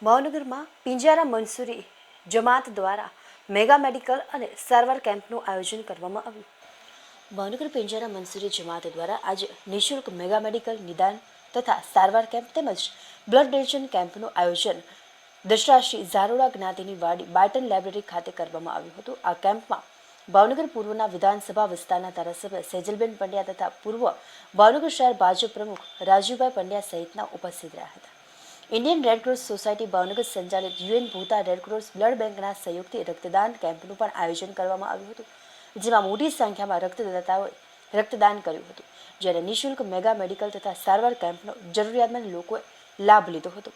ભાવનગરમાં પિંજારા મંસૂરી જમાત દ્વારા mega medical અને સારવાર કેમ્પનું આયોજન કરવામાં આવ્યું. ભાવનગર પિંજારા મંસૂરી જમાત દ્વારા આજે નિઃશુલ્ક મેગા મેડિકલ નિદાન તથા સારવાર કેમ્પ તેમજ બ્લડ ડોનેશન કેમ્પનું આયોજન દશરાશી ઝારોડા જ્ઞાતિની વાડી બાયટન લાઇબ્રેરી ખાતે કરવામાં આવ્યું હતું. આ કેમ્પમાં ભાવનગર પૂર્વના વિધાનસભા વિસ્તારના ધારાસભ્ય સેજલબેન પંડ્યા તથા પૂર્વ ભાવનગર શહેર ભાજપ પ્રમુખ રાજુભાઈ પંડ્યા સહિતના ઉપસ્થિત રહ્યા હતા. ઇન્ડિયન રેડક્રોસ સોસાયટી ભાવનગર સંચાલિત યુએન ભૂતા રેડક્રોસ બ્લડ બેંકના સહયોગથી રક્તદાન કેમ્પનું પણ આયોજન કરવામાં આવ્યું હતું, જેમાં મોટી સંખ્યામાં રક્તદાતાઓએ રક્તદાન કર્યું હતું. જ્યારે નિઃશુલ્ક મેગા મેડિકલ તથા સારવાર કેમ્પનો જરૂરિયાતમંદ લોકોએ લાભ લીધો હતો.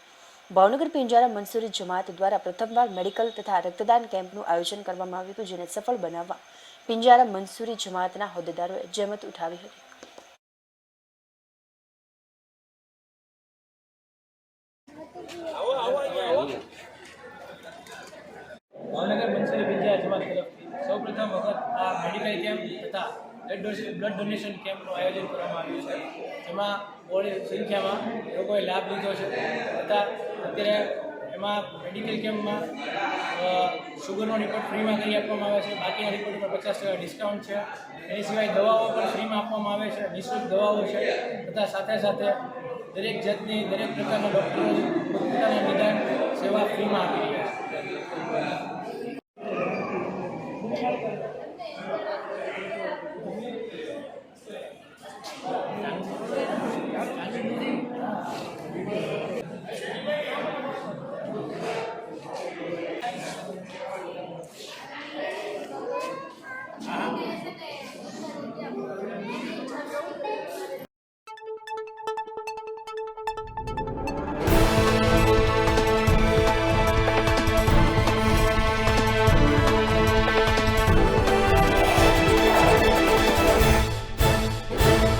ભાવનગર પિંજારા મંસૂરી જમાત દ્વારા પ્રથમવાર મેડિકલ તથા રક્તદાન કેમ્પનું આયોજન કરવામાં આવ્યું હતું, જેને સફળ બનાવવા પિંજારા મંસૂરી જમાતના હોદ્દેદારોએ જહેમત ઉઠાવી હતી. ભાવનગર મંસૂરી પિંજારા જમાત તરફથી સૌપ્રથમ વખત આ મેડિકલ કેમ્પ તથા બ્લડ ડોનેશન કેમ્પનું આયોજન કરવામાં આવ્યું છે, જેમાં બહોળી સંખ્યામાં લોકોએ લાભ લીધો છે. તથા અત્યારે એમાં મેડિકલ કેમ્પમાં શુગરનો રિપોર્ટ ફ્રીમાં કરી આપવામાં આવે છે, બાકીના રિપોર્ટ પર 50% ડિસ્કાઉન્ટ છે. એની સિવાય દવાઓ પણ ફ્રીમાં આપવામાં આવે છે, નિઃશુલ્ક દવાઓ છે. તથા સાથે સાથે દરેક જાતની દરેક પ્રકારના ડૉક્ટરો